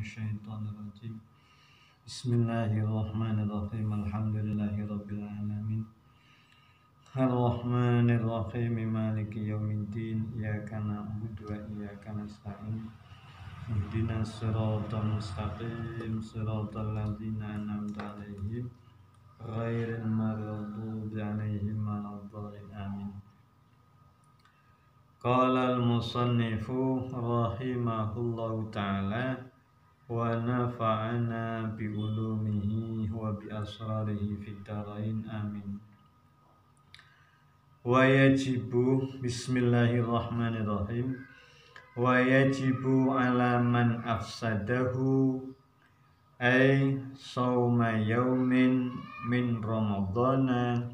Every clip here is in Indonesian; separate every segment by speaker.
Speaker 1: الشيطان الرجيم بسم الله الرحمن الرحيم الحمد لله رب العالمين الرحمن الرحيم مالك يوم الدين إياك نعبد وإياك نستعين اهدنا الصراط المستقيم صراط الذين أنعمت عليهم غير المغضوب عليهم ولا الضالين آمين. Qala al-musannifu rahimahullahu ta'ala wa nafa'ana bi ulumihi wa bi asrarihi fid dharain amin. Wa yajibu bismillahirrahmanirrahim wa yajibu ala man afsadahu ay sawma yaumin min ramadana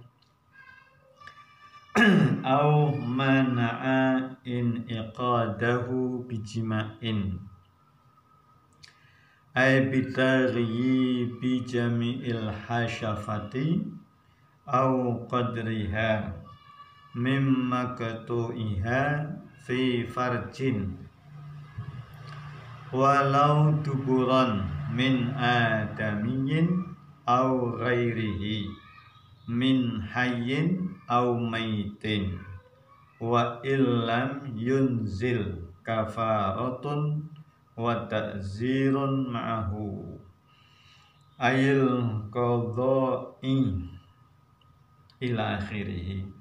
Speaker 1: au mana'a in iqadahu bijima'in ay bitaghi bijami'il hasyafati au qadriha mimma katu'iha fi farjin walau duburan min adamiyin au ghairihi min hayyin au maitin wa illam yunzil kafaratun wa ta'zirun ma'ahu ayil qadha'i ila akhirih.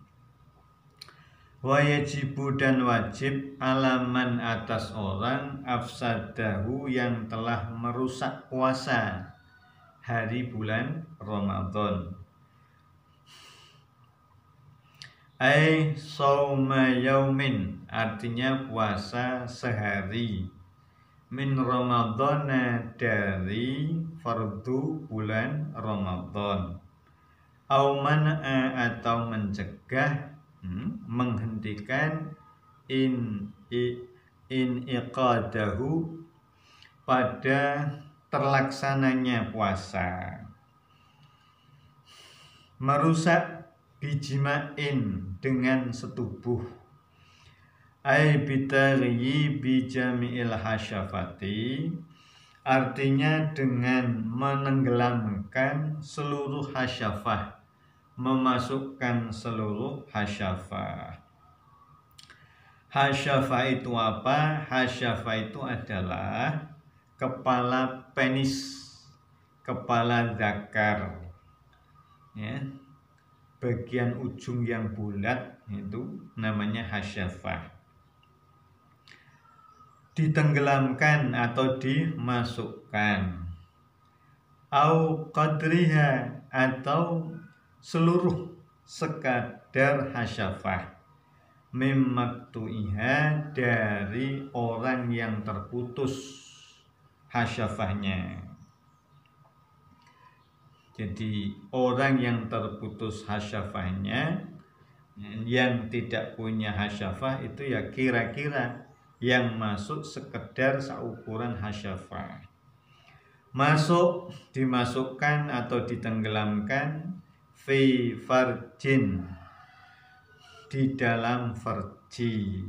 Speaker 1: Wa yajibu dan wajib alaman atas orang afsadahu yang telah merusak puasa hari bulan Ramadan. Ai sauma yaumin artinya puasa sehari min ramadhana dari fardu bulan Ramadan au man'a atau mencegah menghentikan in iqadahu pada terlaksananya puasa merusak bijima'in dengan setubuh ay bitaghi bijami'il hasyafati artinya dengan menenggelamkan seluruh hasyafah, memasukkan seluruh hasyafah. Hasyafah itu apa? Hasyafah itu adalah kepala penis, kepala zakar, ya, bagian ujung yang bulat itu namanya hasyafah. Ditenggelamkan atau dimasukkan. Au qadriha atau seluruh sekadar hasyafah. Mimmaktu'iha dari orang yang terputus hasyafahnya. Jadi orang yang terputus hasyafahnya, yang tidak punya hasyafah itu ya kira-kira yang masuk sekedar seukuran hasyafah. Masuk, dimasukkan atau ditenggelamkan fi farjin, di dalam farji,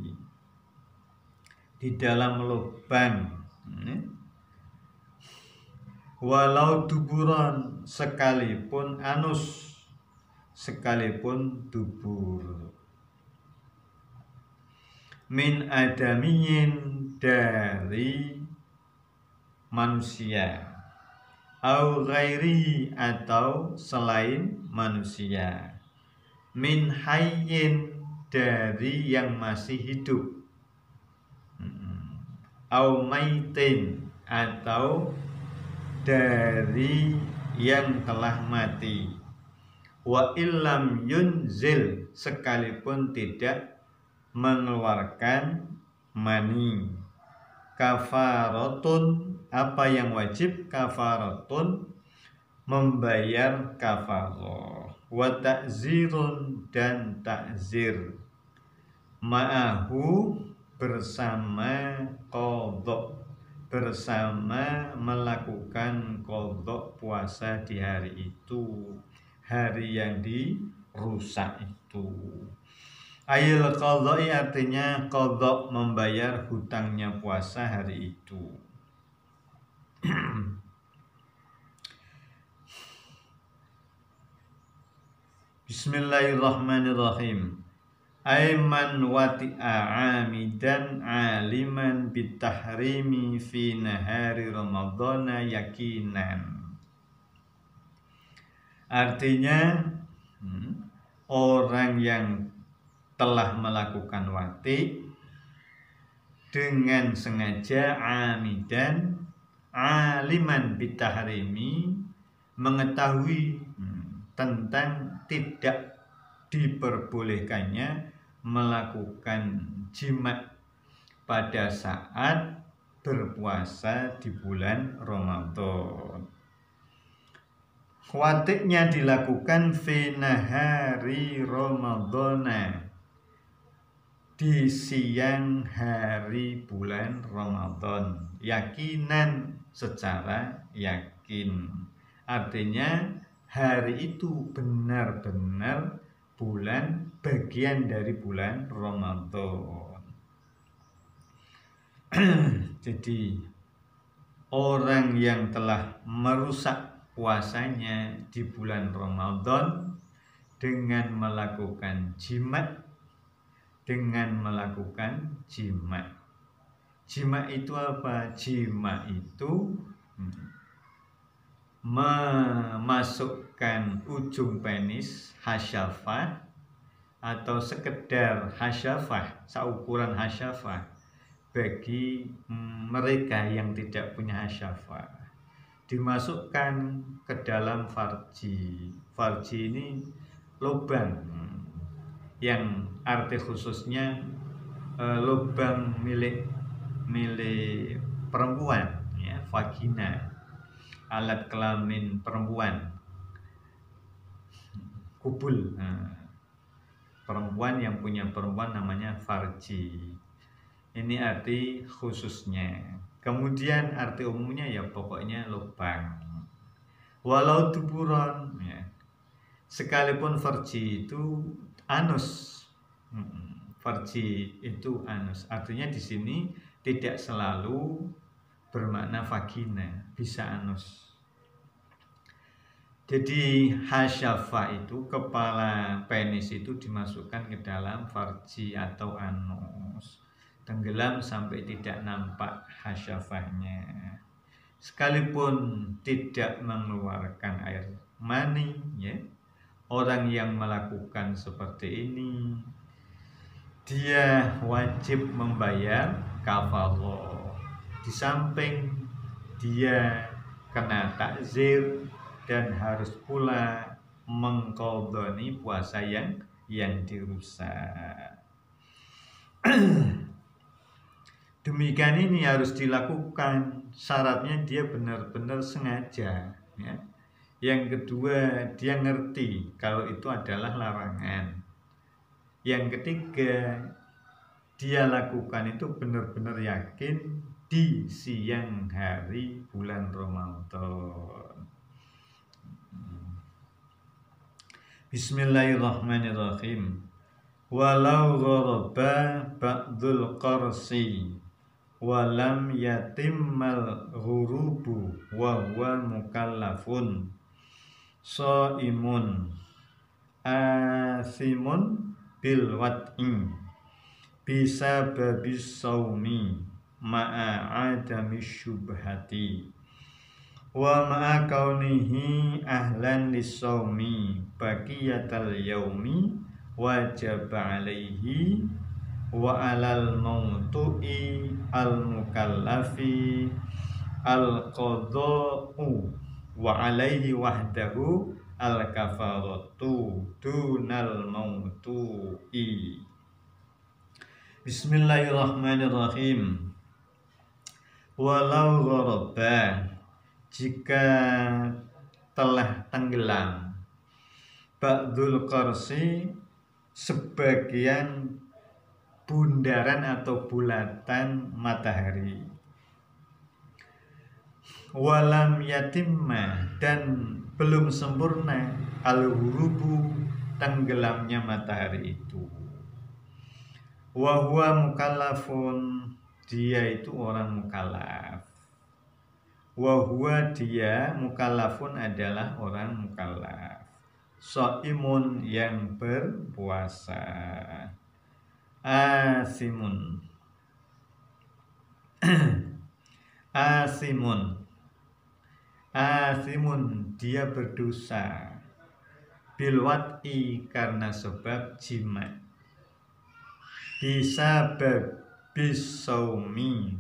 Speaker 1: di dalam lubang, walau duburan sekalipun anus, sekalipun dubur, min adamiyin dari manusia, au ghairi atau selain manusia, min hayyin dari yang masih hidup, au maitin atau dari yang telah mati, wa illam yunzil sekalipun tidak mengeluarkan mani, kafaratun apa yang wajib? Kafaratun membayar kafarah, wa ta'zirun dan ta'zir, ma'ahu bersama qadha, bersama melakukan qadha puasa di hari itu, hari yang dirusak itu. Ayil qadha'i artinya qadha membayar hutangnya puasa hari itu. Bismillahirrahmanirrahim. Aiman wati'a amidan aliman bitahrimi fi nahari ramadhana yakinan. Artinya orang yang telah melakukan wati dengan sengaja, amidan aliman bitahrimi, mengetahui tentang tidak diperbolehkannya melakukan jima pada saat berpuasa di bulan Ramadan. Watiknya dilakukan fi nahari Ramadhana, di siang hari bulan Ramadan, yakinan, secara yakin. Artinya hari itu benar-benar bulan, bagian dari bulan Ramadan. Jadi orang yang telah merusak puasanya di bulan Ramadan dengan melakukan jima, Jima itu apa? Jima itu memasukkan ujung penis hasyafah atau sekedar hasyafah, seukuran hasyafah, bagi mereka yang tidak punya hasyafah, dimasukkan ke dalam farji. Farji ini lubang yang arti khususnya lubang milik perempuan, ya, vagina, alat kelamin perempuan, kubul. Perempuan yang punya perempuan namanya farji. Ini arti khususnya. Kemudian arti umumnya ya pokoknya lubang. Walau duburon, ya, sekalipun farji itu anus. Farji itu anus. Artinya di sini tidak selalu bermakna vagina, bisa anus. Jadi hasyafah itu, kepala penis itu dimasukkan ke dalam farji atau anus, tenggelam sampai tidak nampak hasyafahnya. Sekalipun tidak mengeluarkan air mani, ya, orang yang melakukan seperti ini dia wajib membayar kafarah. Di samping dia kena takzir dan harus pula mengqadhani puasa yang dirusak. Demikian ini harus dilakukan. Syaratnya dia benar-benar sengaja, ya. Yang kedua, dia ngerti kalau itu adalah larangan. Yang ketiga, dia lakukan itu benar-benar yakin di siang hari bulan Ramadan. Bismillahirrahmanirrahim. Walau gharaba ba'dul qarsi walam yatimmal ghurubu wa huwa mukallafun shaimun asimun bil wat'i bisa babis saumi ma'a adami syubhati wa ma'a kaunihi ahlan lissaumi baqiyatal yaumi wajib alaihi wa alal mautu'i al mukallafi al qadha'u wa alaihi wahdahu al kafaratu dunal mautu'i. Bismillahirrahmanirrahim. Walau gharaba, jika telah tenggelam, ba'dul qarsi, sebagian bundaran atau bulatan matahari, walam yatimma, dan belum sempurna al-ghurubu, tenggelamnya matahari itu, wa huwa mukallafun, dia itu orang mukallaf. Wa huwa dia mukallafun adalah orang mukallaf. Shaimun yang berpuasa. Asimun. Asimun. Asimun dia berdosa. Bilwat'i karena sebab jima. Bisa bisaumi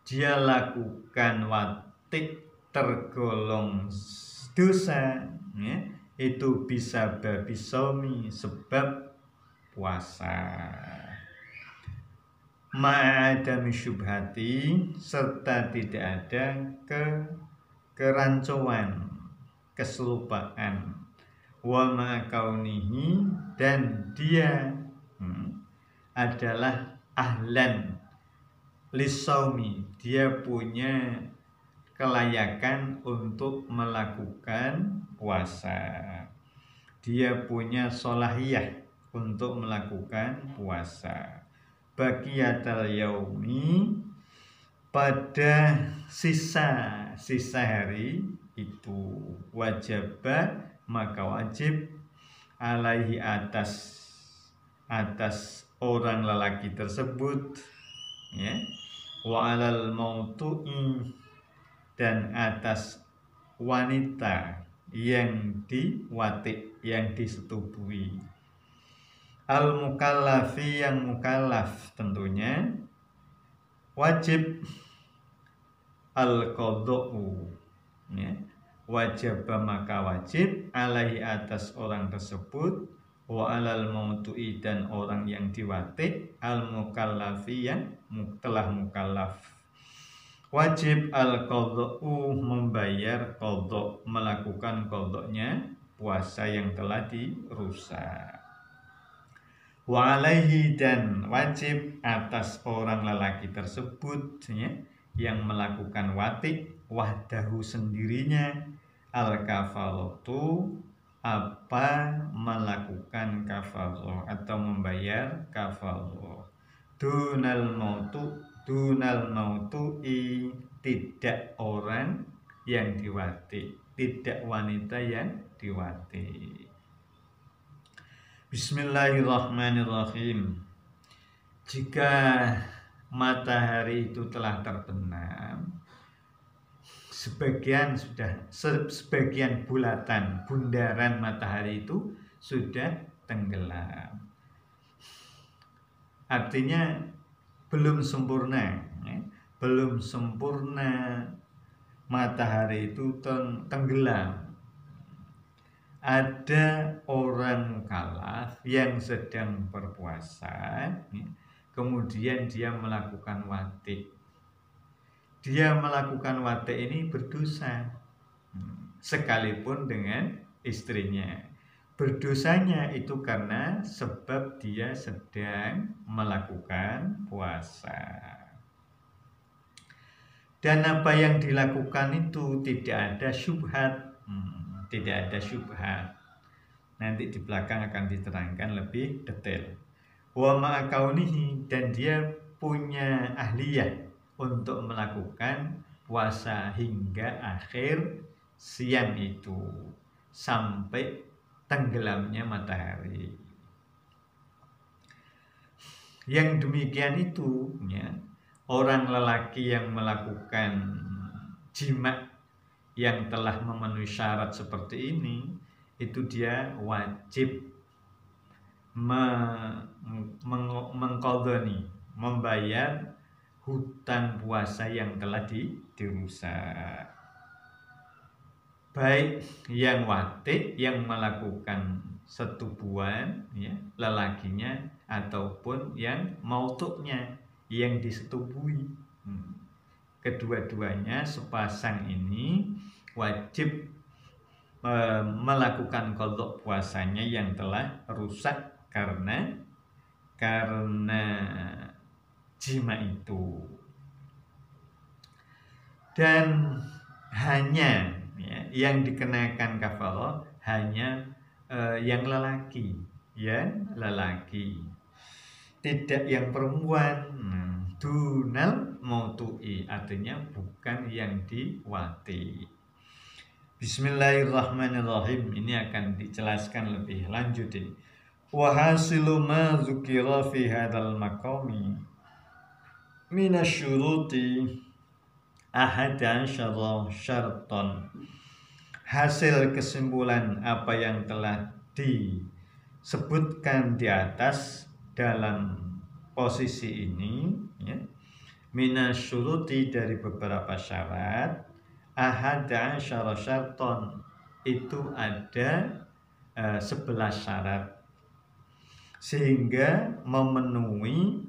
Speaker 1: dia lakukan watik tergolong dosa ya, itu bisa bisaumi sebab puasa. Ma'adami syubhati serta tidak ada kerancuan, keselupaan. Wa ma'akaunihi dan dia adalah ahlan lisaumi, dia punya kelayakan untuk melakukan puasa, dia punya solahiyah untuk melakukan puasa. Baqiyatal yaumi pada sisa hari itu wajibah maka wajib alaihi atas orang lelaki tersebut ya, wa alal mautu'i dan atas wanita yang diwatik, yang disetubui, al mukallafi yang mukallaf tentunya wajib al qada'u ya, wajib maka wajib alaihi atas orang tersebut, wa alal mautu'i dan orang yang diwatik, al mukallafi yang telah mukallaf wajib al qada'u membayar qada', melakukan qada'nya puasa yang telah dirusak. Wa alaihi dan wajib atas orang lelaki tersebut ya, yang melakukan watik wahdahu sendirinya al kafaratu apa melakukan kafarah atau membayar kafarah. Dunal mautu'i tidak orang yang diwatik, tidak wanita yang diwatik. Bismillahirrahmanirrahim. Jika matahari itu telah terbenam, sebagian bulatan bundaran matahari itu sudah tenggelam. Artinya belum sempurna ya. Belum sempurna matahari itu tenggelam. Ada orang mukallaf yang sedang berpuasa ya, kemudian dia melakukan watik. Dia melakukan watik ini berdosa sekalipun dengan istrinya. Berdosanya itu karena sebab dia sedang melakukan puasa. Dan apa yang dilakukan itu tidak ada syubhat, tidak ada syubhat. Nanti di belakang akan diterangkan lebih detail. Wa ma'akaunihi dan dia punya ahliyah untuk melakukan puasa hingga akhir siang itu sampai tenggelamnya matahari. Yang demikian itu ya, orang lelaki yang melakukan jima yang telah memenuhi syarat seperti ini, itu dia wajib mengqadhani, membayar hutang puasa yang telah dirusak. Baik yang watik, yang melakukan setubuhan ya, lelakinya, ataupun yang mautuknya, yang disetubui. Kedua-duanya sepasang ini wajib melakukan qadha puasanya yang telah rusak karena jima itu. Dan hanya ya, yang dikenakan kafarah hanya yang lelaki, tidak yang perempuan. Dunal mautu'i, artinya bukan yang diwati. Bismillahirrahmanirrahim. Ini akan dijelaskan lebih lanjut ini. Wa hasilu ma dzukira fi hadzal maqami minasyuruti ahada syarra syarton. Hasil kesimpulan apa yang telah disebutkan di atas dalam posisi ini, ya, minasyuruti dari beberapa syarat, ahada syarra syarton, itu ada 11 syarat, sehingga memenuhi,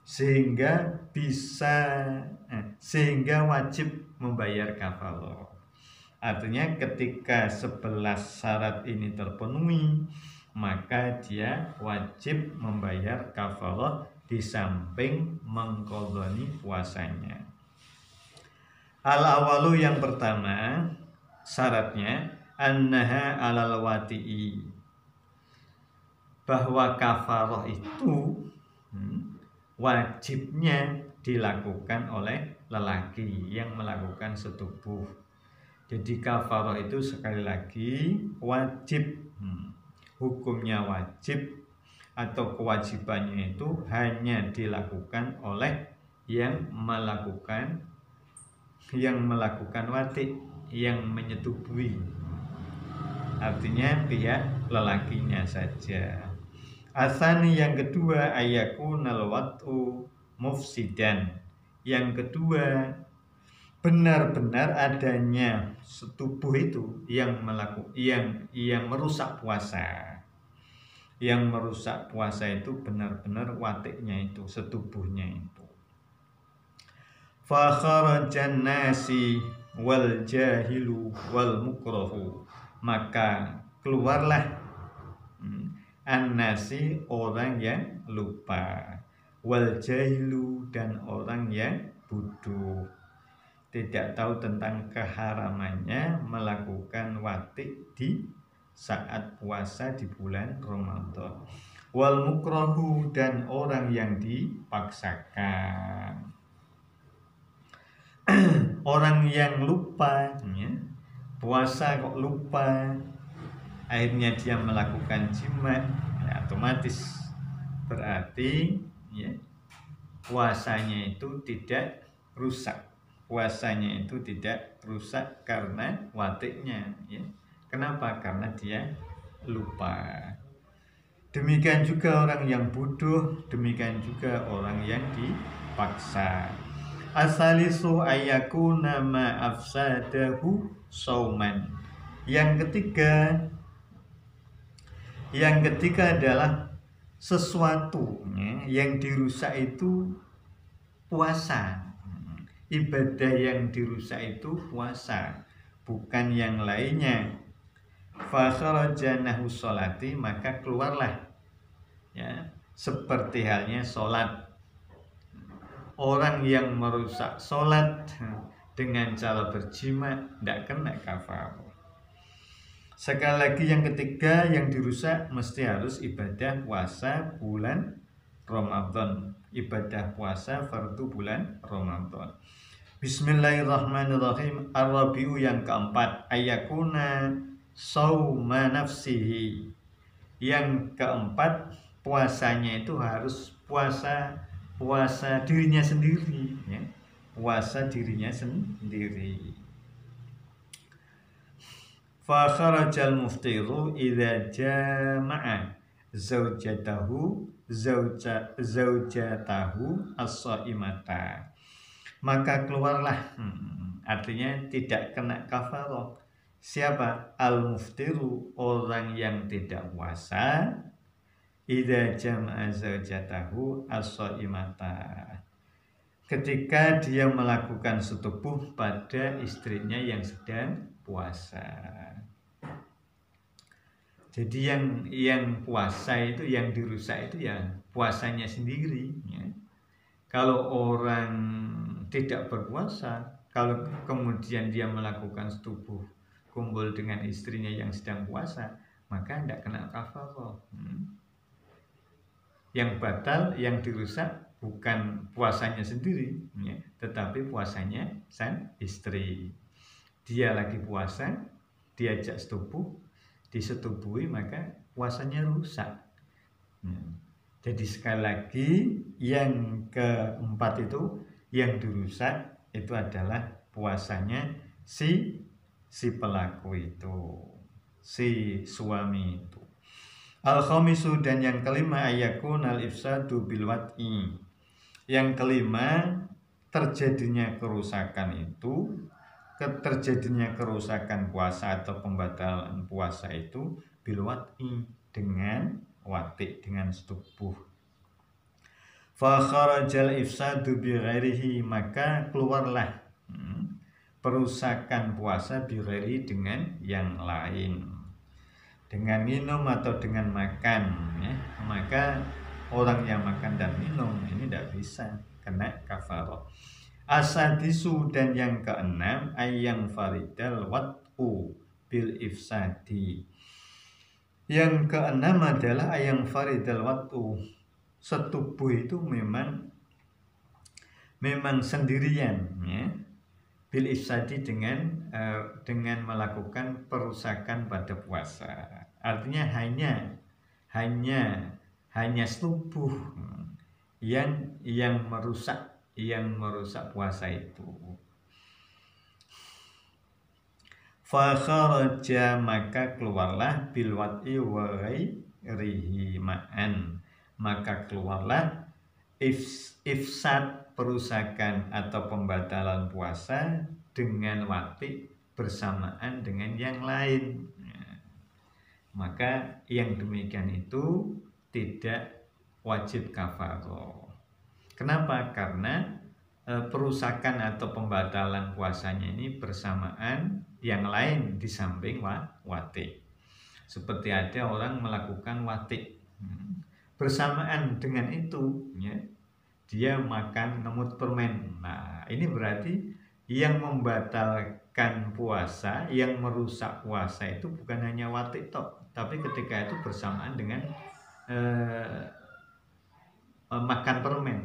Speaker 1: sehingga wajib membayar kafaroh. Artinya ketika 11 syarat ini terpenuhi, maka dia wajib membayar kafaroh di samping mengqadhani puasanya. Al-awalu, yang pertama syaratnya, annaha alal wati'i, bahwa kafaroh itu wajibnya dilakukan oleh lelaki yang melakukan setubuh. Jadi kafaroh itu sekali lagi wajib, hukumnya wajib atau kewajibannya itu hanya dilakukan oleh yang melakukan wati, yang menyetubuhi, artinya pihak lelakinya saja. Asani, yang kedua, ayakunal wat'u mufsidan, yang kedua benar-benar adanya setubuh itu yang merusak puasa. Yang merusak puasa itu benar-benar watiknya itu, setubuhnya itu. Fa kharajan nasi wal jahilu wal mukrahu, maka keluarlah an-nasi, orang yang lupa, wal jahilu, dan orang yang bodoh, tidak tahu tentang keharamannya melakukan watik di saat puasa di bulan Ramadan. Wal mukrahu, dan orang yang dipaksakan. Orang yang lupa, ya, puasa kok lupa, akhirnya dia melakukan jima, ya, otomatis berarti, ya, puasanya itu tidak rusak. Puasanya itu tidak rusak karena watiknya, ya. Kenapa? Karena dia lupa. Demikian juga orang yang bodoh, demikian juga orang yang dipaksa. Asalisu ayyakuna ma afsadahu sauman. Yang ketiga adalah sesuatu yang dirusak itu puasa. Ibadah yang dirusak itu puasa, bukan yang lainnya. Fa kharaja nahu sholati, maka keluarlah, ya, seperti halnya sholat. Orang yang merusak sholat dengan cara berjima tidak kena kafarah. Sekali lagi, yang ketiga yang dirusak mesti harus ibadah puasa bulan Ramadan, ibadah puasa fardu bulan Ramadan. Bismillahirrahmanirrahim. Ar-rabi'u, yang keempat, ayakuna sauma nafsihi. Yang keempat, puasanya itu harus puasa dirinya sendiri, ya. Puasa dirinya sendiri. Fa kharajal muftiru idza jama'a zaujatahu as-shaimata, maka keluarlah, artinya tidak kena kafarah. Siapa? Al-muftiru, orang yang tidak puasa, idza jama'a zaujatahu as-shaimata, ketika dia melakukan setubuh pada istrinya yang sedang puasa. Jadi yang puasa itu, yang dirusak itu ya puasanya sendiri, ya. Kalau orang tidak berpuasa, kalau kemudian dia melakukan setubuh kumpul dengan istrinya yang sedang puasa, maka tidak kena kafarah. Yang batal, yang dirusak bukan puasanya sendiri, ya, tetapi puasanya sang istri. Dia lagi puasa, diajak setubuh, disetubui, maka puasanya rusak. Jadi sekali lagi, yang keempat itu, yang dirusak itu adalah puasanya si pelaku itu, si suami itu. Al-khamisu, dan yang kelima, ayakun al-ifsadu bil wat'i. Yang kelima, terjadinya kerusakan itu, terjadinya kerusakan puasa atau pembatalan puasa itu bil wat'i, dengan wati, dengan setubuh. Fa kharajal ifsadu bi ghairihi, maka keluarlah perusakan puasa bi ghairi, dengan yang lain, dengan minum atau dengan makan, ya. Maka orang yang makan dan minum ini tidak bisa kena kafarah. Asadisu, dan yang keenam, ayang faridal wat'u bil ifsadi. Yang keenam adalah ayang faridal wat'u, setubuh itu memang sendirian, ya, bil ifsadi, dengan melakukan perusakan pada puasa. Artinya hanya setubuh yang merusak puasa itu. Fa kharaja, maka keluarlah bil wat'i wa ghairihi ma'an, maka keluarlah ifsad, perusakan atau pembatalan puasa, dengan wati, bersamaan dengan yang lain. Maka yang demikian itu tidak wajib kafarah. Kenapa? Karena perusakan atau pembatalan puasanya ini bersamaan yang lain di samping wati. Seperti ada orang melakukan wati, bersamaan dengan itu, ya, dia makan ngemut permen. Nah, ini berarti yang membatalkan puasa, yang merusak puasa itu bukan hanya wati tok, tapi ketika itu bersamaan dengan makan permen,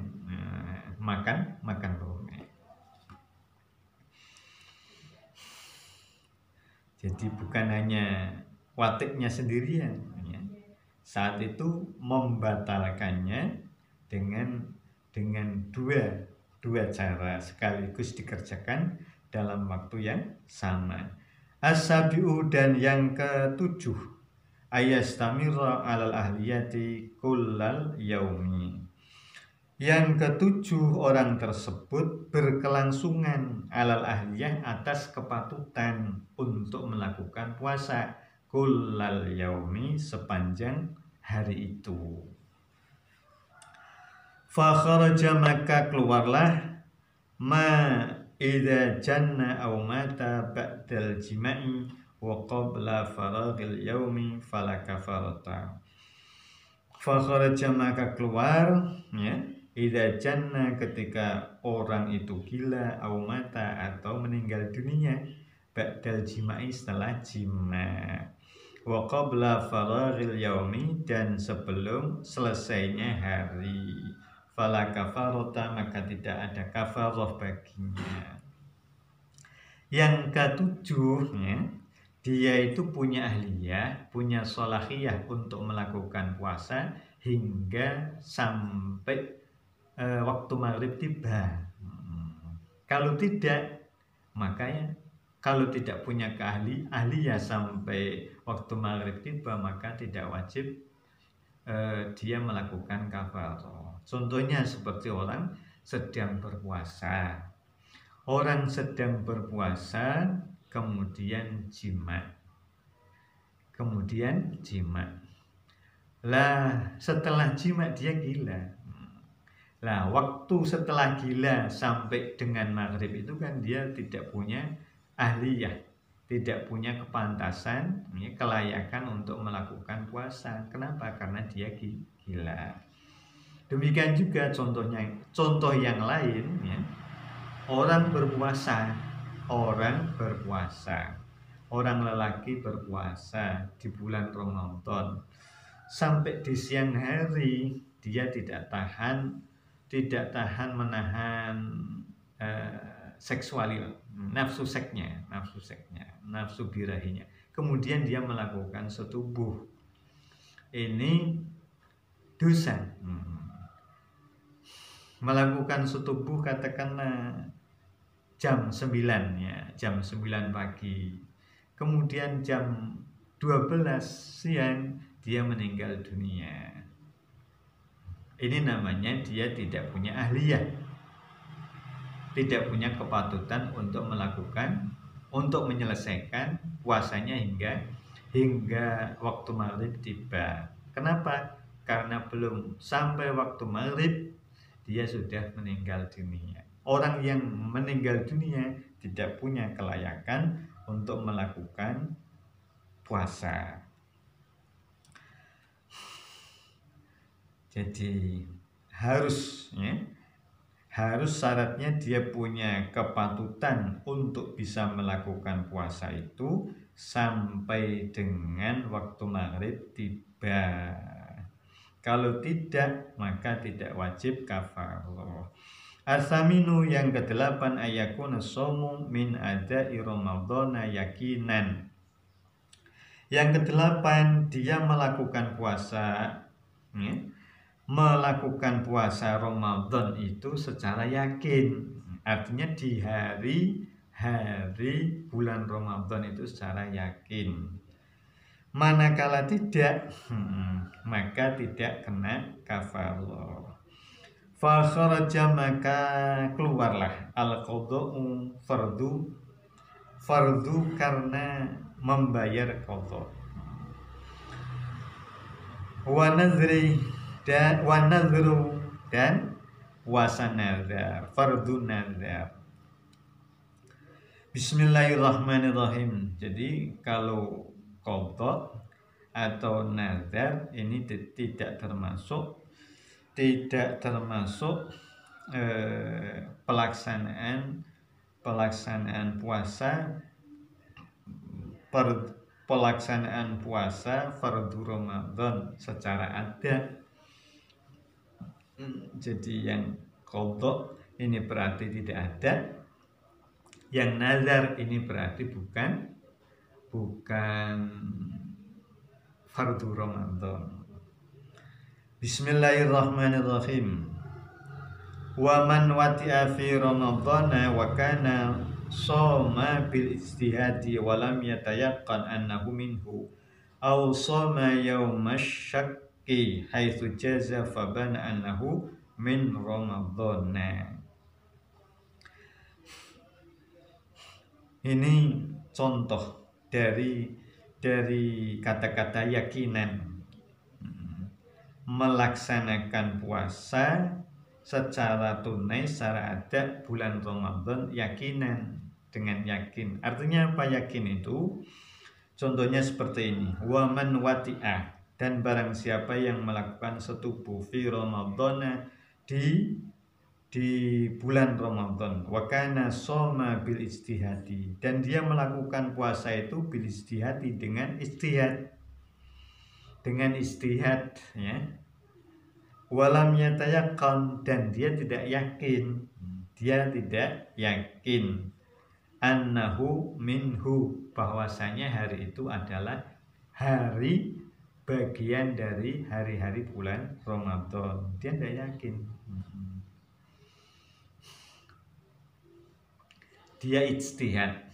Speaker 1: makan permen. Jadi bukan hanya watiknya sendirian, ya. Saat itu membatalkannya dengan dua cara sekaligus dikerjakan dalam waktu yang sama. As-sabi'u, dan yang ketujuh, ayastamira alal ahliyati kullal yaumi. Yang ketujuh, orang tersebut berkelangsungan alal ahliyah, atas kepatutan untuk melakukan puasa, kullal yaumi, sepanjang hari itu. Fa kharaja, maka keluarlah, ma idza janna aw mata ba'dal jima'i wa qabla faraghil yaumi fala kafarata. Fa kharaja, maka keluar, ya, idza janna, ketika orang itu gila, aw mata, atau meninggal dunia, ba'dal jima'i, setelah jima', wa qabla faraghil yaumi, dan sebelum selesainya hari, fala kafarata, maka tidak ada kafarah baginya. Yang ketujuh, ya, dia itu punya ahliyah, punya sholahiyah untuk melakukan puasa hingga sampai waktu maghrib tiba. Kalau tidak, makanya kalau tidak punya ahliyah sampai waktu maghrib tiba, maka tidak wajib dia melakukan kafarah. Contohnya seperti orang sedang berpuasa. Orang sedang berpuasa, kemudian jima. Lah, setelah jima dia gila. Lah, waktu setelah gila sampai dengan maghrib itu kan dia tidak punya ahliyah, tidak punya kepantasan, kelayakan untuk melakukan puasa. Kenapa? Karena dia gila. Demikian juga contoh yang lain, ya. Orang lelaki berpuasa di bulan Ramadan, sampai di siang hari dia tidak tahan tidak tahan menahan nafsu seksnya, nafsu birahinya. Kemudian dia melakukan setubuh. Ini dosa. Melakukan setubuh katakanlah jam 9 ya, jam 9 pagi. Kemudian jam 12 siang dia meninggal dunia. Ini namanya dia tidak punya ahliyah, tidak punya kepatutan untuk menyelesaikan puasanya hingga waktu maghrib tiba. Kenapa? Karena belum sampai waktu maghrib dia sudah meninggal dunia. Orang yang meninggal dunia tidak punya kelayakan untuk melakukan puasa. Jadi harus syaratnya dia punya kepatutan untuk bisa melakukan puasa itu sampai dengan waktu maghrib tiba. Kalau tidak, maka tidak wajib kafarah. As-saminu yang ke-8 ayakuna shaum min ada'i ramadhana yakinan. Yang ke-8 dia melakukan puasa melakukan puasa Ramadan itu secara yakin. Artinya di hari bulan Ramadan itu secara yakin. Manakala tidak, maka tidak kena kafarah. Fa kharaja, maka keluarlah al-qada'u fardu karena membayar qada. Wa nadhru dan wasanadhar, fardu nadhar. Bismillahirrahmanirrahim. Jadi kalau qada atau nadhar ini tidak termasuk pelaksanaan puasa fardu Ramadan secara adat. Jadi yang qada ini berarti tidak ada, yang nazar ini berarti bukan fardu Ramadan. Bismillahirrahmanirrahim. Wa man wati'a fi ramadhana wa kana shoma bil ijtihadi wa lam yatayaqqan annahu minhu aw shoma yaumash syakki haitsu jaza fa bana annahu min ramadhana. Ini contoh dari kata-kata yakinan. Melaksanakan puasa secara tunai, secara adat bulan Ramadan yakinan, dengan yakin. Artinya apa yakin itu? Contohnya seperti ini. Wa man wati'ah, dan barang siapa yang melakukan setubuh fi Ramadana di bulan Ramadan, wa kana shoma bil ijtihadi, dan dia melakukan puasa itu bil ijtihadi dengan istihad ya. Walam yatayaqqan, dan dia tidak yakin annahu minhu, bahwasanya hari itu adalah hari bagian dari hari-hari bulan Ramadan. Dia tidak yakin. Dia ijtihad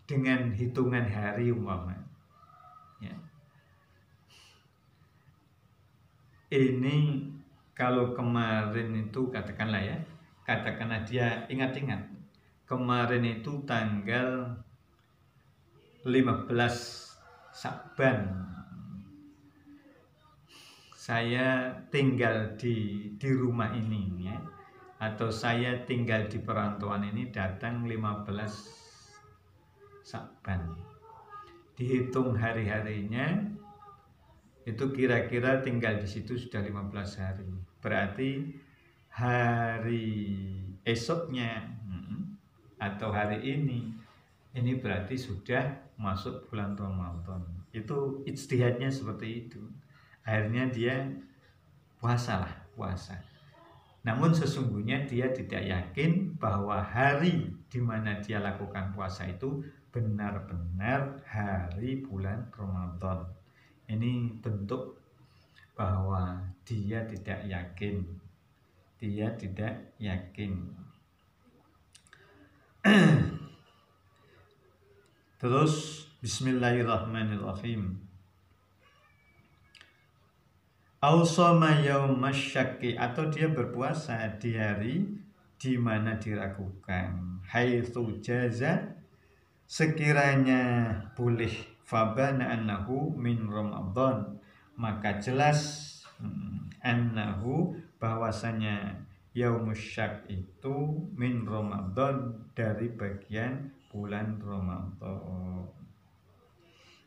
Speaker 1: dengan hitungan hari umpama ya. Ini kalau kemarin itu katakanlah dia ingat-ingat kemarin itu tanggal 15 Sya'ban saya tinggal di rumah ini ya, atau saya tinggal di perantauan ini datang 15 Sya'ban. Dihitung hari-harinya itu kira-kira tinggal di situ sudah 15 hari. Berarti hari esoknya atau hari ini berarti sudah masuk bulan Ramadan. Itu ijtihadnya seperti itu. Akhirnya dia puasa lah. puasa. Namun sesungguhnya dia tidak yakin bahwa hari di mana dia lakukan puasa itu benar-benar hari bulan Ramadan. Ini bentuk bahwa dia tidak yakin. Dia tidak yakin. Terus bismillahirrahmanirrahim. Ausoma yaumasyaki, atau dia berpuasa di hari di mana diragukan. Haitsu jaza, sekiranya boleh, fabana annahu min Ramadan, maka jelas annahu bahwasanya yaumusyak itu min Ramadan, dari bagian bulan Ramadan,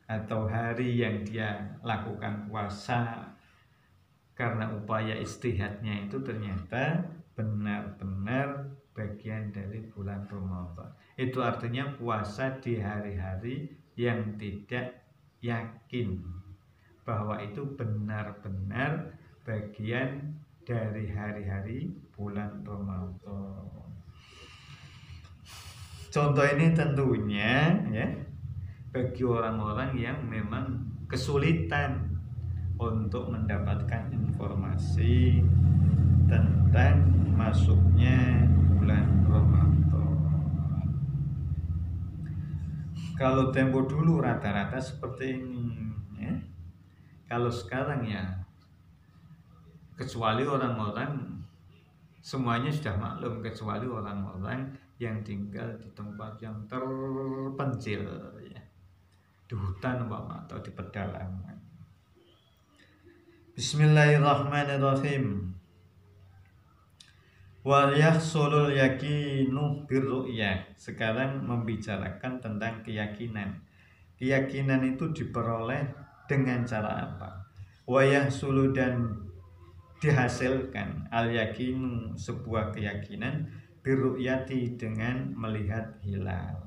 Speaker 1: atau hari yang dia lakukan puasa karena upaya istihadnya itu ternyata benar-benar bagian dari bulan Ramadan. Itu artinya puasa di hari-hari yang tidak yakin bahwa itu benar-benar bagian dari hari-hari bulan Ramadan. Contoh ini tentunya ya bagi orang-orang yang memang kesulitan untuk mendapatkan informasi tentang masuknya bulan Ramadan. Kalau tempo dulu rata-rata seperti ini ya. Kalau sekarang ya kecuali orang-orang, semuanya sudah maklum, kecuali orang-orang yang tinggal di tempat yang terpencil ya, di hutan atau di pedalaman. Bismillahirrahmanirrahim. Wal yahsulul yakinu birru'yah. Sekarang membicarakan tentang keyakinan. Keyakinan itu diperoleh dengan cara apa? Wa yahsulu, dan dihasilkan al yakinu, sebuah keyakinan, birru'yati, dengan melihat hilal.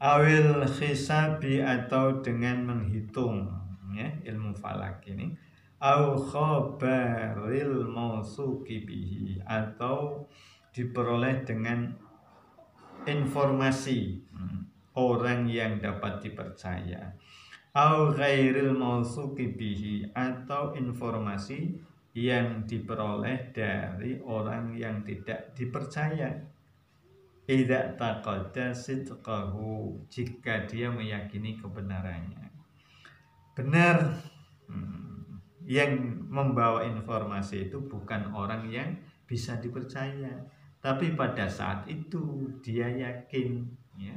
Speaker 1: Awil hisabi, atau dengan menghitung ya, ilmu falak ini. Au khabaril mausuqi bihi, atau diperoleh dengan informasi orang yang dapat dipercaya. Au ghairil mausuqi bihi, atau informasi yang diperoleh dari orang yang tidak dipercaya. Idza taqadda sidqahu, jika dia meyakini kebenarannya. Benar, yang membawa informasi itu bukan orang yang bisa dipercaya, tapi pada saat itu dia yakin ya,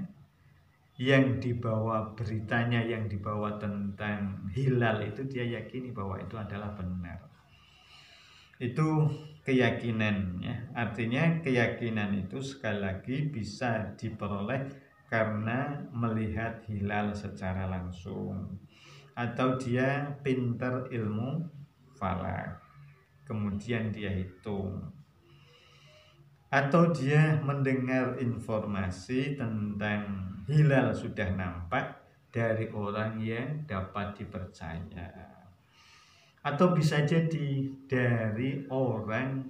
Speaker 1: yang dibawa beritanya, yang dibawa tentang hilal itu dia yakini bahwa itu adalah benar. Itu keyakinan ya. Artinya keyakinan itu sekali lagi bisa diperoleh karena melihat hilal secara langsung, atau dia pintar ilmu falak, kemudian dia hitung, atau dia mendengar informasi tentang hilal sudah nampak dari orang yang dapat dipercaya, atau bisa jadi dari orang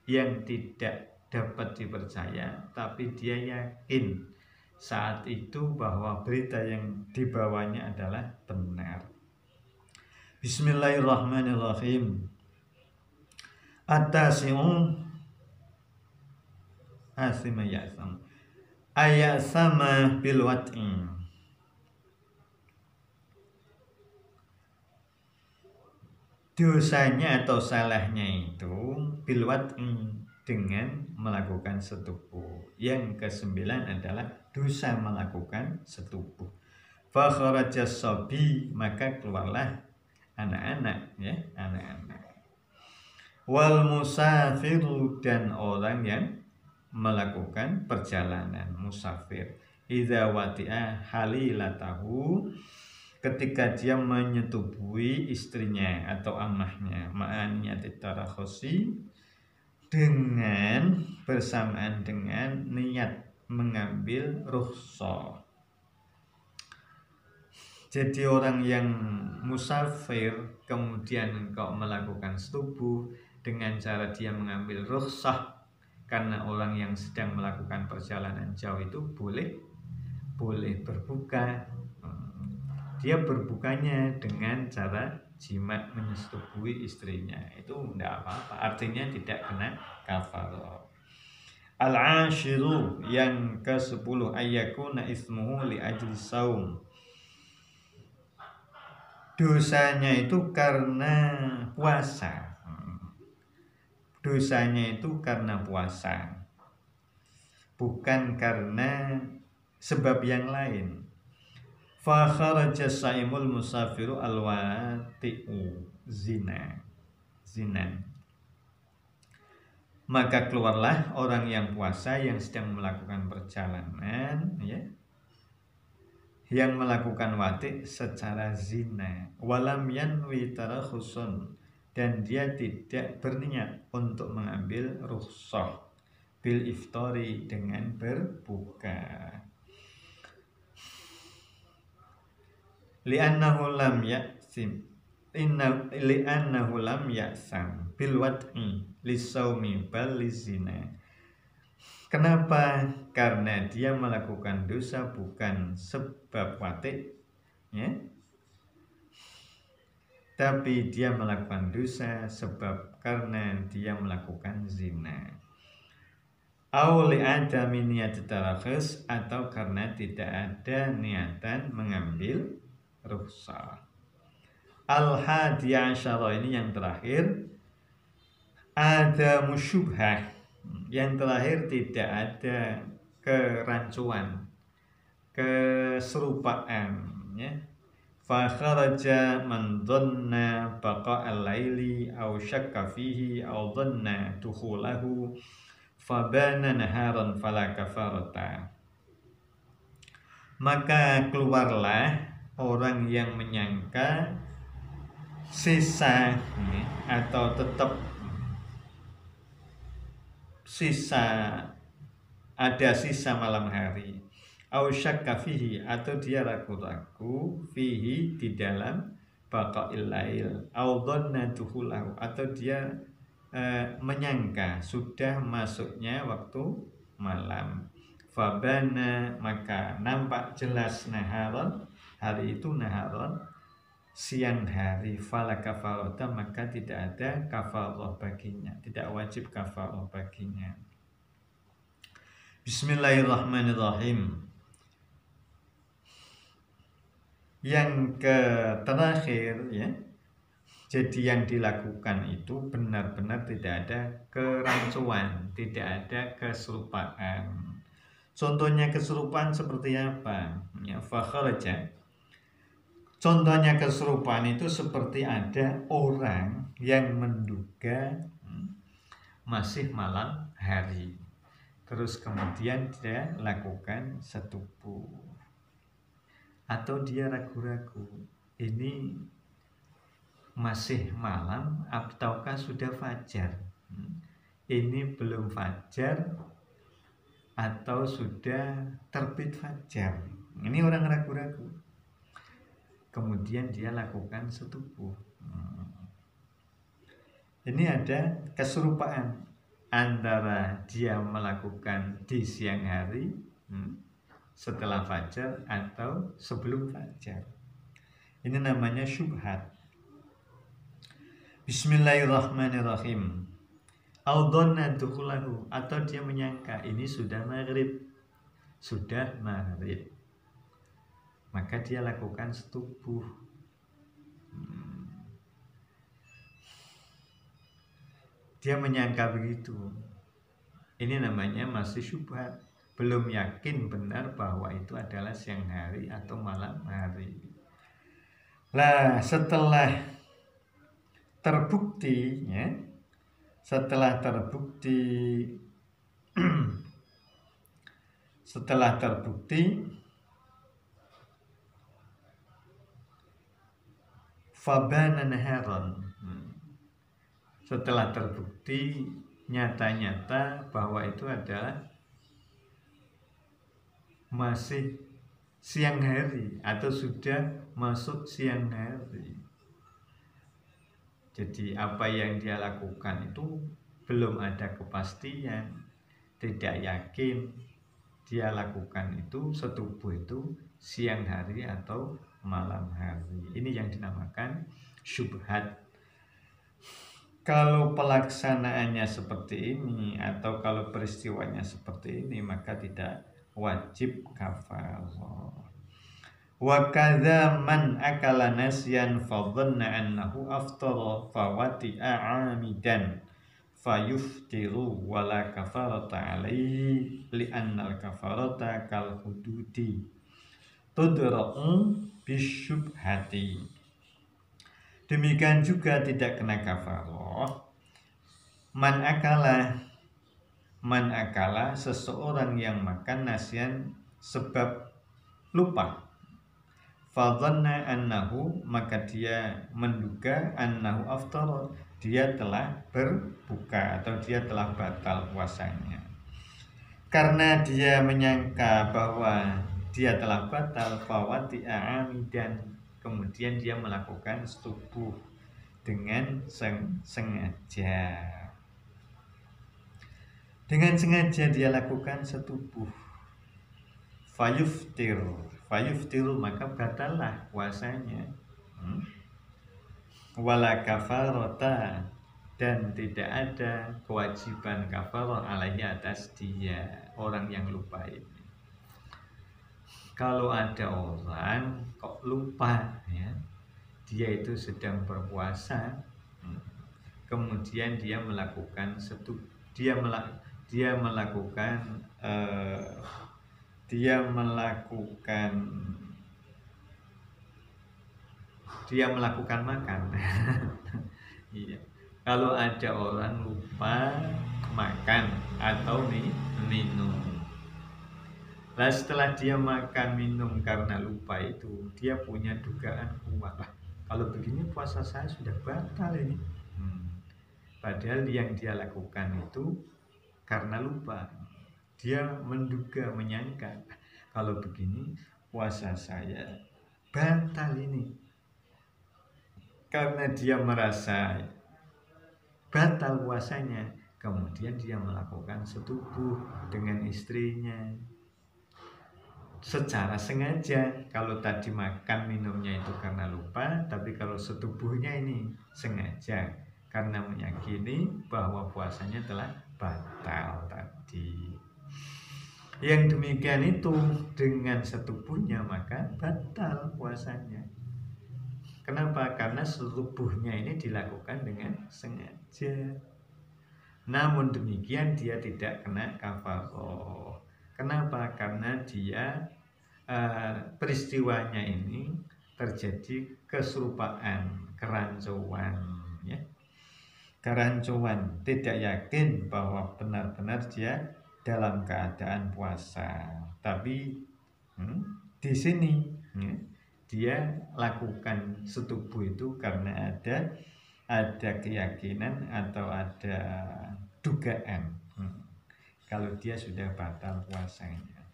Speaker 1: yang tidak dapat dipercaya tapi dia yakin saat itu bahwa berita yang dibawanya adalah benar. Bismillahirrahmanirrahim. At-tasi'u asima ya'sam ayasama bil wat'i. Dosanya atau salahnya itu bil wat'i, dengan melakukan setubuh. Yang kesembilan adalah dosa melakukan setubuh. Fa kharajas sabi, maka keluarlah anak-anak ya, anak-anak. Wal musafiru, dan orang yang melakukan perjalanan musafir. Idza wati'a halilatahu, ketika dia menyetubuhi istrinya atau amahnya, ma'aniyati tarakhusi, dengan bersamaan dengan niat mengambil rukhsah. Jadi orang yang musafir kemudian engkau melakukan setubuh, dengan cara dia mengambil rukhsah, karena orang yang sedang melakukan perjalanan jauh itu boleh berbuka. Dia berbukanya dengan cara jima, menyetubuhi istrinya, itu tidak apa-apa, artinya tidak kena kafarah. Al-ashiru, yang ke-10, ayyakuna ismuhu li ajli saum, dosanya itu karena puasa. Dosanya itu karena puasa, bukan karena sebab yang lain. Fa kharaja saimul musafiru alwati'u zinan. Maka keluarlah orang yang puasa yang sedang melakukan perjalanan, ya, yang melakukan wati secara zina, walam yanwi tarakhusun, dan dia tidak berniat untuk mengambil rukhsah bil iftori, dengan berbuka. Li'annahu lam ya'sim li'annahu lam ya'sam bil wad'i lisaumi bal lizina. Kenapa? Karena dia melakukan dosa bukan sebab wati, ya, tapi dia melakukan dosa sebab karena dia melakukan zina. Au li'adami niyat tarakhus, atau karena tidak ada niatan mengambil rukhsah. Al-hadiyasyara, ini yang terakhir, ada musyubhah. Yang terakhir tidak ada kerancuan, keserupaan, ya. Fa kharaja man dhanna baqa al-laili aw syakka fihi aw dhanna dukhulahu fa bana naharan fala kafarata. Maka keluarlah orang yang menyangka sisa, atau tetap sisa, ada sisa malam hari, au syakka fihi, atau dia ragu-ragu, fihi, di dalam baqa'il lail, au dhanna dukhulahu, atau dia menyangka sudah masuknya waktu malam. Fabana, maka nampak jelas naharon, hari itu naharon, siang hari, fala kafarata, maka tidak ada kafarah baginya, tidak wajib kafarah baginya. Bismillahirrahmanirrahim. Yang terakhir, ya, jadi yang dilakukan itu benar-benar tidak ada kerancuan, tidak ada keserupaan. Contohnya keserupaan seperti apa? Ya, fakharaja. Contohnya keserupaan itu seperti ada orang yang menduga masih malam hari, terus kemudian dia lakukan setubuh, atau dia ragu-ragu, ini masih malam ataukah sudah fajar, ini belum fajar atau sudah terbit fajar. Ini orang ragu-ragu, kemudian dia lakukan setubuh. Ini ada keserupaan antara dia melakukan di siang hari, setelah fajar, atau sebelum fajar. Ini namanya syubhat. Bismillahirrahmanirrahim. Audhonna dukhulahu, atau dia menyangka ini sudah maghrib, maka dia lakukan setubuh. Dia menyangka begitu. Ini namanya masih syubhat, belum yakin benar bahwa itu adalah siang hari atau malam hari. Lah, setelah terbukti, ya, setelah terbukti fabana naharon, setelah terbukti nyata-nyata bahwa itu adalah masih siang hari atau sudah masuk siang hari. Jadi apa yang dia lakukan itu belum ada kepastian, tidak yakin dia lakukan itu setubuh itu siang hari atau malam hari. Ini yang dinamakan syubhat. Kalau pelaksanaannya seperti ini atau kalau peristiwanya seperti ini, maka tidak wajib kafarah. Wa kadza man akala nasyan fa dhanna annahu aftara fawati'a 'amidan fayuftiru wala kafarata alaihi li'anna al-kafarata kal hududi tudra'u bisyubhati. Demikian juga tidak kena kafarah man akala seseorang yang makan nasyan sebab lupa. Fadhanna annahu, maka dia menduga annahu aftara, dia telah berbuka atau dia telah batal puasanya. Karena dia menyangka bahwa dia telah batal, fawati'a 'amidan, kemudian dia melakukan setubuh dengan sengaja. Dengan sengaja dia lakukan setubuh. Fayuftiru, maka batallah puasanya. Wala kafarata, dan tidak ada kewajiban kafarah alaihi atas dia, orang yang lupa ini. Kalau ada orang kok lupa ya, dia itu sedang berpuasa, kemudian dia melakukan makan. Iya. Kalau ada orang lupa makan atau minum, lah setelah dia makan minum karena lupa itu, dia punya dugaan kuat. Kalau begini puasa saya sudah batal ini. Padahal yang dia lakukan itu karena lupa. Dia menduga, menyangka, kalau begini puasa saya batal ini. Karena dia merasa batal puasanya, kemudian dia melakukan setubuh dengan istrinya secara sengaja. Kalau tadi makan minumnya itu karena lupa, tapi kalau setubuhnya ini sengaja karena meyakini bahwa puasanya telah batal tadi. Yang demikian itu dengan setubuhnya maka batal puasanya. Kenapa? Karena setubuhnya ini dilakukan dengan sengaja. Namun demikian dia tidak kena kafarah. Kenapa? Karena dia peristiwanya ini terjadi keserupaan, kerancuan, ya. Kerancuan, tidak yakin bahwa benar-benar dia dalam keadaan puasa. Tapi di sini dia lakukan setubuh itu karena ada keyakinan atau ada dugaan kalau dia sudah batal puasanya.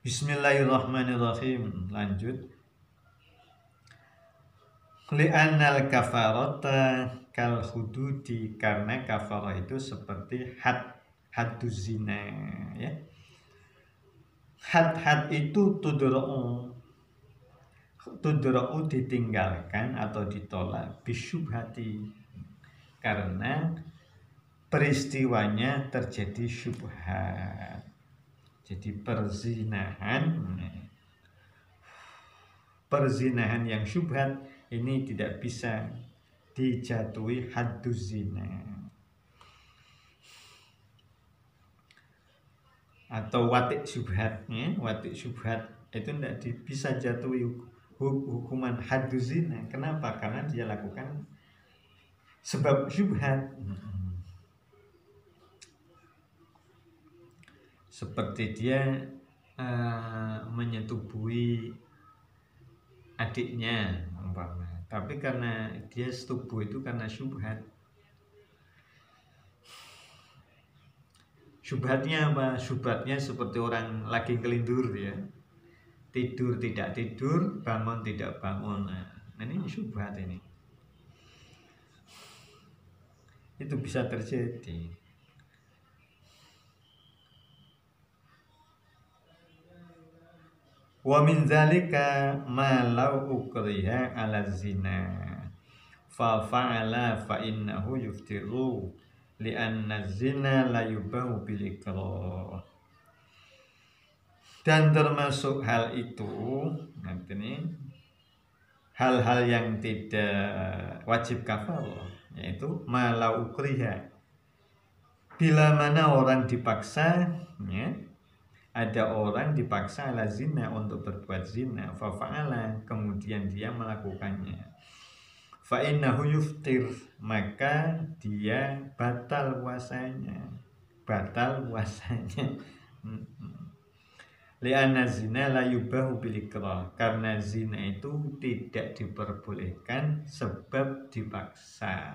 Speaker 1: Bismillahirrahmanirrahim. Lanjut. Li'annal kafarata kal hududi, karena kafarah itu seperti hadduz zina, ya. Had itu tudra'u ditinggalkan atau ditolak bisyubhati, karena peristiwanya terjadi syubhat. Jadi perzinahan yang syubhat ini tidak bisa dijatuhi hadduz zina atau watik syubhatnya. Watik syubhat itu tidak bisa jatuhi hukuman hadduz zina. Kenapa? Karena dia lakukan sebab syubhat. Seperti dia menyetubuhi adiknya umpama, tapi karena dia setubuh itu karena syubhat. Syubhatnya apa? Syubhatnya seperti orang lagi kelindur, ya. Tidur tidak tidur, bangun tidak bangun. Nah, ini syubhat ini. Itu bisa terjadi. Wa min zalika ma law ukriha ala zina fa fa'ala fa innahu yuftiru li anna zina la yubahu bil ikrah. Dan termasuk hal itu nanti nih hal-hal yang tidak wajib kafarah, yaitu ma law ukriha, bila mana orang dipaksa, ya, ada orang dipaksa ala zina untuk berbuat zina, fa'ala, kemudian dia melakukannya, fa innahu yuftir, maka dia batal puasanya. Li'anna zina la yubahu bil ikrah, karena zina itu tidak diperbolehkan sebab dipaksa.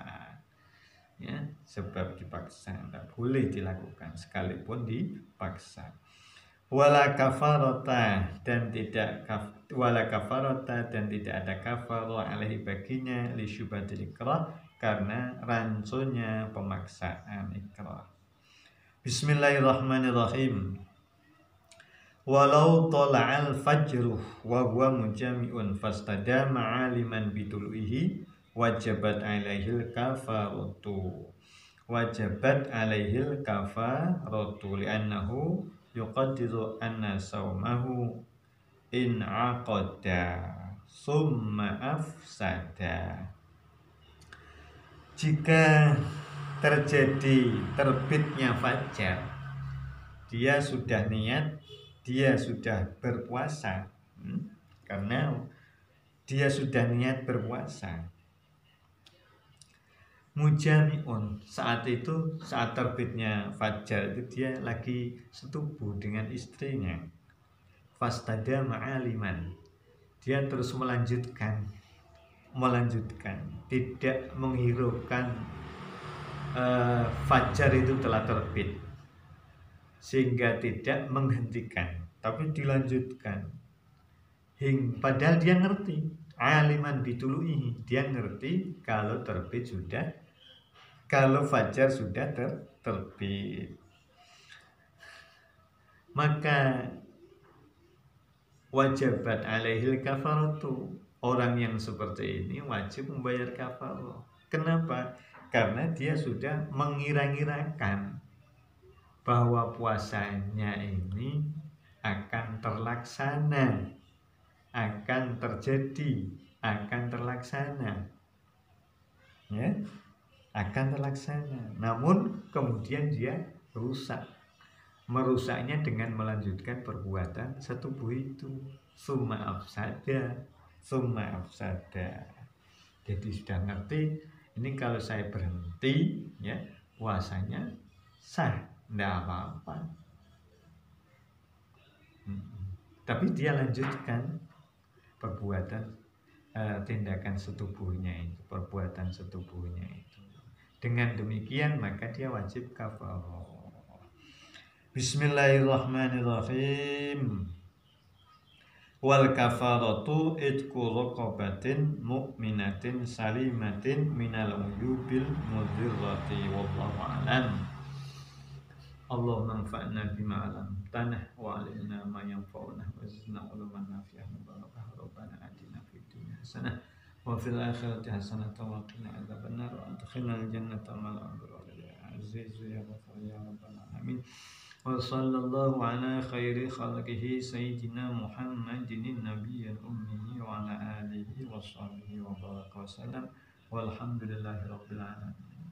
Speaker 1: Ya, sebab dipaksa tidak boleh dilakukan sekalipun dipaksa. Wala kafarata, dan tidak ada kafarah alaihi baginya li syubhatil ikrah, karena rancunya pemaksaan ikrah. Bismillahirrahmanirrahim. Walau tola'al fajruh wa huwa mujami'un fastadama aliman bitulu'ihi wajabat alaihil kafaratu li'annahu yuqaddiru anna sawmahu in aqada summa afsada. Jika terjadi terbitnya fajar, dia sudah niat, dia sudah berpuasa, karena dia sudah niat berpuasa. Mujami'un, saat terbitnya fajar itu dia lagi setubuh dengan istrinya. Fastada ma'aliman, dia terus melanjutkan, tidak menghiraukan fajar itu telah terbit, sehingga tidak menghentikan, tapi dilanjutkan. Padahal dia ngerti, aliman bituluhi, dia ngerti kalau terbit sudah, kalau fajar sudah terbit. Maka wajabat alaihil kafaratu, orang yang seperti ini wajib membayar kafarah. Kenapa? Karena dia sudah mengira-ngirakan bahwa puasanya ini akan terlaksana, akan terjadi, akan terlaksana, ya, akan terlaksana. Namun kemudian dia merusaknya dengan melanjutkan perbuatan setubuh itu. Summa afsada. Jadi sudah ngerti, ini kalau saya berhenti, ya, puasanya sah, tidak apa-apa. Tapi dia lanjutkan perbuatan, tindakan setubuhnya itu, perbuatan setubuhnya itu. Dengan demikian maka dia wajib kafarah. Bismillahirrahmanirrahim. Wal kafaratu itqu raqabatin mu'minatin salimatin minal uyubil mudhirrati wallahu a'lam. Allahumma anfa'na bima 'allamtana wa 'allimna ma yanfa'una wa zidna 'ilman nafi'an barakah. Rabbana atina fid dunya hasanah wa fil akhirati hasanah wa qina adzabannar wa adkhilnal jannata ma'al abrar ya aziz ya ghafur ya rabbal alamin. Wa sallallahu ala khairi khalqihi sayyidina Muhammadin nabiyyil ummi wa ala alihi wa sahbihi wa baraka wa sallam walhamdulillahi rabbil alamin.